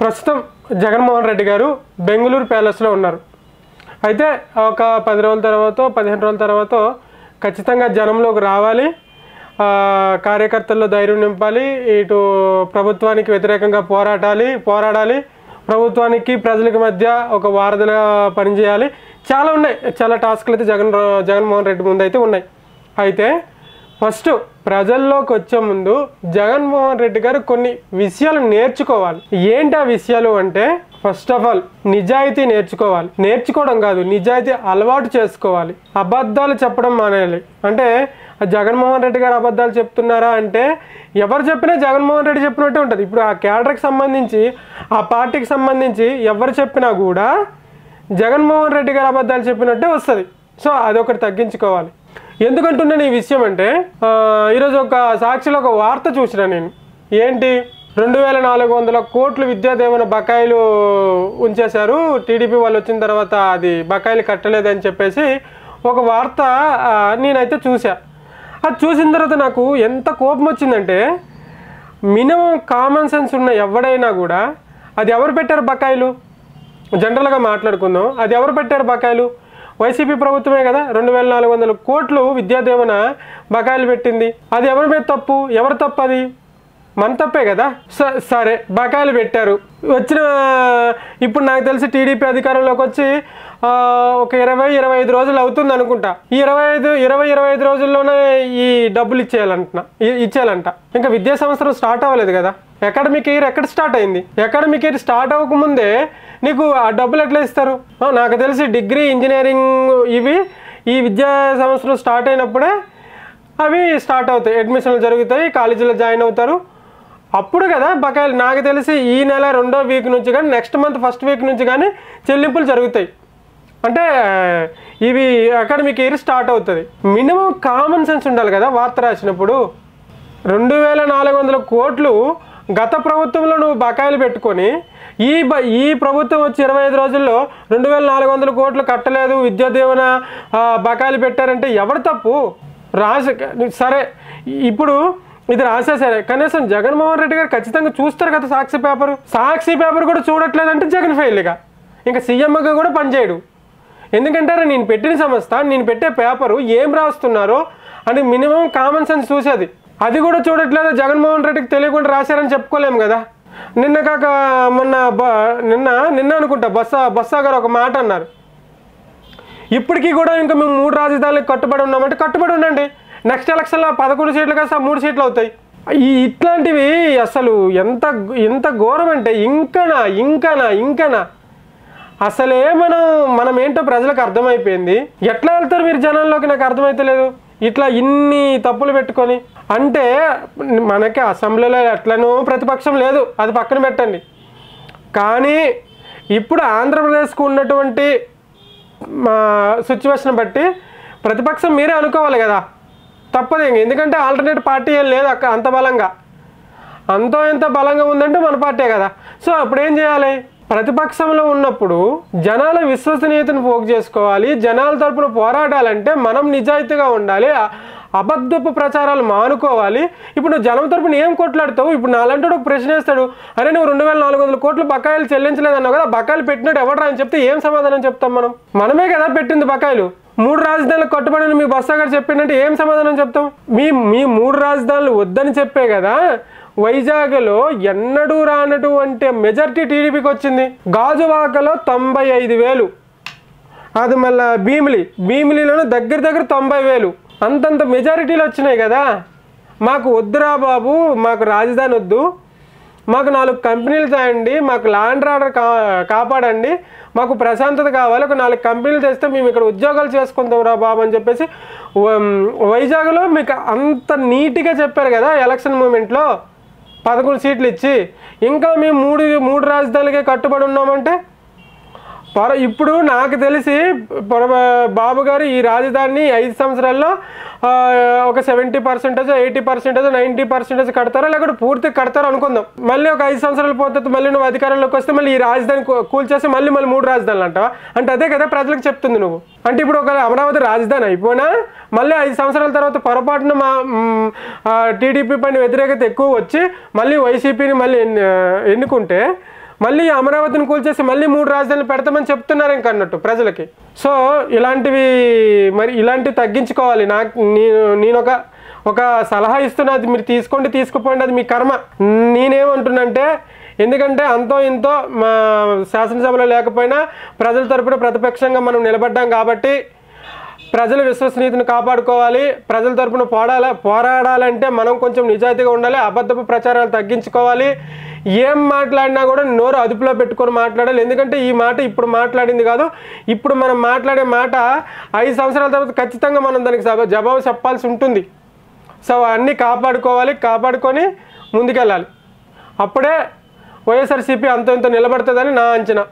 ప్రస్తుతం జగన్మోహన్ రెడ్డి గారు బెంగళూరు ప్యాలెస్లో ఉన్నారు. అయితే ఒక 10 రోజుల తర్వాత 15 రోజుల తర్వాత ఖచ్చితంగా జనంలోకి రావాలి, కార్యకర్తల్లో ధైర్యం నింపాలి, ఇటు ప్రభుత్వానికి వ్యతిరేకంగా పోరాడాలి, ప్రభుత్వానికి ప్రజలకు మధ్య ఒక వారధిగా పనిచేయాలి. చాలా ఉన్నాయి, చాలా టాస్క్లు అయితే జగన్మోహన్ రెడ్డి ముందు అయితే ఉన్నాయి. అయితే ఫస్ట్ ప్రజల్లోకి వచ్చే ముందు జగన్మోహన్ రెడ్డి గారు కొన్ని విషయాలు నేర్చుకోవాలి. ఏంటి ఆ విషయాలు అంటే, ఫస్ట్ ఆఫ్ ఆల్ నిజాయితీ నేర్చుకోవాలి. నేర్చుకోవడం కాదు, నిజాయితీ అలవాటు చేసుకోవాలి. అబద్ధాలు చెప్పడం మానేయాలి. అంటే జగన్మోహన్ రెడ్డి గారు అబద్ధాలు చెప్తున్నారా అంటే, ఎవరు చెప్పినా జగన్మోహన్ రెడ్డి చెప్పినట్టే ఉంటుంది. ఇప్పుడు ఆ క్యాడర్కి సంబంధించి, ఆ పార్టీకి సంబంధించి ఎవరు చెప్పినా కూడా జగన్మోహన్ రెడ్డి గారు అబద్ధాలు చెప్పినట్టే వస్తుంది. సో అదొకటి తగ్గించుకోవాలి. ఎందుకంటున్నాను ఈ విషయం అంటే, ఈరోజు ఒక సాక్షిలో ఒక వార్త చూసిన నేను. ఏంటి, 2400 కోట్లు విద్యాదీవెన బకాయిలు ఉంచేశారు, టీడీపీ వాళ్ళు వచ్చిన తర్వాత అది బకాయిలు కట్టలేదని చెప్పేసి ఒక వార్త నేనైతే చూసా. అది చూసిన తర్వాత నాకు ఎంత కోపం వచ్చిందంటే, మినిమం కామన్ సెన్స్ ఉన్న ఎవడైనా కూడా అది ఎవరు పెట్టారు బకాయిలు, జనరల్గా మాట్లాడుకుందాం, అది ఎవరు పెట్టారు బకాయిలు? వైసీపీ ప్రభుత్వమే కదా 2400 కోట్లు విద్యాదీవెన బకాయిలు పెట్టింది. అది ఎవరి మీద తప్పు? ఎవరు తప్పు? అది మన తప్పే కదా. సరే బకాయిలు పెట్టారు, ఇప్పుడు నాకు తెలిసి టీడీపీ అధికారంలోకి వచ్చి ఒక 20-25 రోజులు అవుతుంది అనుకుంటా. ఈ 25 రోజుల్లోనే ఈ డబ్బులు ఇచ్చేయాలంట. ఇంకా విద్యా సంవత్సరం స్టార్ట్ అవ్వలేదు కదా. అకాడమిక్ ఇయర్ ఎక్కడ స్టార్ట్ అయింది? అకాడమిక్ ఇయర్ స్టార్ట్ అవ్వకముందే నీకు ఆ డబ్బులు ఎట్లా ఇస్తారు? నాకు తెలిసి డిగ్రీ, ఇంజనీరింగ్ ఈ విద్యా సంవత్సరం స్టార్ట్ అయినప్పుడే అవి స్టార్ట్ అవుతాయి, అడ్మిషన్లు జరుగుతాయి, కాలేజీలో జాయిన్ అవుతారు. అప్పుడు కదా బకాయిలు. నాకు తెలిసి ఈ నెల 2వ వీక్ నుంచి కానీ, నెక్స్ట్ మంత్ 1st వీక్ నుంచి కానీ చెల్లింపులు జరుగుతాయి. అంటే ఇవి అకాడమిక్ ఇయర్ స్టార్ట్ అవుతుంది. మినిమం కామన్ సెన్స్ ఉండాలి కదా వార్త రాసినప్పుడు. 2400 కోట్లు గత ప్రభుత్వంలో నువ్వు బకాయిలు పెట్టుకొని, ఈ ప్రభుత్వం వచ్చి 25 రోజుల్లో 2400 కోట్లు కట్టలేదు, విద్యాదీవెన బకాయిలు పెట్టారంటే ఎవరు తప్పు? సరే ఇప్పుడు ఇది రాసేసరే, కనీసం జగన్మోహన్ రెడ్డి గారు ఖచ్చితంగా చూస్తారు కదా సాక్షి పేపర్ కూడా చూడట్లేదంటే జగన్ ఫెయిల్గా, ఇంకా సీఎంగా కూడా పనిచేయడు. ఎందుకంటే నేను పెట్టిన సంస్థ, నేను పెట్టే పేపరు ఏం రాస్తున్నారో అని మినిమం కామన్ సెన్స్ చూసేది. అది కూడా చూడట్లేదు, జగన్మోహన్ రెడ్డికి తెలియకుండా రాశారని చెప్పుకోలేము కదా. నిన్న అనుకుంటా బొత్స గారు ఒక మాట అన్నారు, ఇప్పటికీ కూడా ఇంకా మేము 3 రాజధానులకు కట్టుబడి ఉన్నామంటే కట్టుబడి ఉండండి. నెక్స్ట్ ఎలక్షన్లో 11 సీట్లు కాస్త 3 సీట్లు అవుతాయి. ఇట్లాంటివి అసలు ఎంత ఘోరం అంటే, ఇంకనా అసలే మనం ఏంటో ప్రజలకు అర్థమైపోయింది. ఎట్లా వెళ్తారు మీరు జనాల్లోకి నాకు అర్థమైతలేదు. ఇట్లా ఇన్ని తప్పులు పెట్టుకొని అంటే, మనకి అసెంబ్లీలో ఎట్లనో ప్రతిపక్షం లేదు, అది పక్కన పెట్టండి. కానీ ఇప్పుడు ఆంధ్రప్రదేశ్కు ఉన్నటువంటి సిచ్యువేషన్ బట్టి ప్రతిపక్షం మీరే అనుకోవాలి కదా, తప్పదు. ఎందుకంటే ఆల్టర్నేట్ పార్టీ ఏం లేదు అంత బలంగా. ఎంత బలంగా ఉందంటే మన పార్టీ కదా. సో అప్పుడు ఏం చేయాలి? ప్రతిపక్షంలో ఉన్నప్పుడు జనాల విశ్వసనీయతను పోగు చేసుకోవాలి. జనాల తరపున పోరాడాలంటే మనం నిజాయితీగా ఉండాలి, అబద్ధపు ప్రచారాలు మానుకోవాలి. ఇప్పుడు నువ్వు జనం తరపున ఏం కొట్లాడతావు? ఇప్పుడు నాలంటే ఒక ప్రశ్న వేస్తాడు, అరే నువ్వు 2400 కోట్లు బకాయిలు చెల్లించలేదన్నావు కదా, బకాయిలు పెట్టినట్టు ఎవడరా అని చెప్తే ఏం సమాధానం చెప్తాం? మనమే కదా పెట్టింది బకాయిలు. 3 రాజధానులకు కట్టుబడి మీ బొత్స గారు చెప్పిందంటే ఏం సమాధానం చెప్తాం? మీ 3 రాజధానులు వద్దని చెప్పే కదా వైజాగ్లో ఎన్నడూ రానటువంటి మెజారిటీ టీడీపీకి వచ్చింది. గాజువాకలో 95,000, అది మళ్ళీ భీమిలిలోనూ దగ్గర 90,000, అంతంత మెజారిటీలు వచ్చినాయి కదా. మాకు వద్దురా బాబు, మాకు రాజధాని వద్దు, మాకు 4 కంపెనీలు తేయండి, మాకు ల్యాండ్ ఆర్డర్ కాపాడండి, మాకు ప్రశాంతత కావాలి, ఒక 4 కంపెనీలు తెస్తే మేము ఇక్కడ ఉద్యోగాలు చేసుకుంటాం రా బాబు అని చెప్పేసి వైజాగ్లో మీకు అంత నీట్గా చెప్పారు కదా ఎలక్షన్ మూమెంట్లో 11 సీట్లు ఇచ్చి. ఇంకా మేము 3 రాజధానులకే కట్టుబడి ఉన్నామంటే ఇప్పుడు నాకు తెలిసి బాబు గారు ఈ రాజధానిని 5 సంవత్సరాల్లో ఒక 70%, 80%, 90% కడతారో, లేకపోతే పూర్తి కడతారో అనుకుందాం. మళ్ళీ ఒక 5 సంవత్సరాలు పోతే మళ్ళీ నువ్వు అధికారంలోకి వస్తే మళ్ళీ ఈ రాజధాని కూల్చేసి మళ్ళీ 3 రాజధానులు అంటావా? అంటే అదే కదా ప్రజలకు చెప్తుంది నువ్వు. అంటే ఇప్పుడు ఒక అమరావతి రాజధాని అయిపోయినా మళ్ళీ 5 సంవత్సరాల తర్వాత పొరపాటున టీడీపీ పైన వ్యతిరేకత ఎక్కువ వచ్చి మళ్ళీ వైసీపీని మళ్ళీ ఎన్నుకుంటే మళ్ళీ అమరావతిని కూల్చేసి మళ్ళీ 3 రాజధానులు పెడతామని చెప్తున్నారు ఇంకన్నట్టు ప్రజలకి. సో ఇలాంటివి మరి ఇలాంటివి తగ్గించుకోవాలి. నేను ఒక సలహా ఇస్తున్నా, అది మీరు తీసుకోండి తీసుకుపోండి, అది మీ కర్మ. నేనేమంటున్నంటే, ఎందుకంటే అంతో ఇంతో మా శాసనసభలో లేకపోయినా ప్రజల తరపున ప్రతిపక్షంగా మనం నిలబడ్డాం కాబట్టి ప్రజల విశ్వసనీయతను కాపాడుకోవాలి. ప్రజల తరపున పోరాడాలంటే మనం కొంచెం నిజాయితీగా ఉండాలి. అబద్ధపు ప్రచారాలు తగ్గించుకోవాలి. ఏం మాట్లాడినా కూడా నోరు అదుపులో పెట్టుకొని మాట్లాడాలి. ఎందుకంటే ఈ మాట ఇప్పుడు మాట్లాడింది కాదు, ఇప్పుడు మనం మాట్లాడే మాట 5 సంవత్సరాల తర్వాత ఖచ్చితంగా మనం దానికి జవాబు చెప్పాల్సి ఉంటుంది. సో అన్నీ కాపాడుకొని ముందుకెళ్ళాలి. అప్పుడే వైఎస్ఆర్సీపీ అంత ఇంత నిలబడుతుందని నా అంచనా.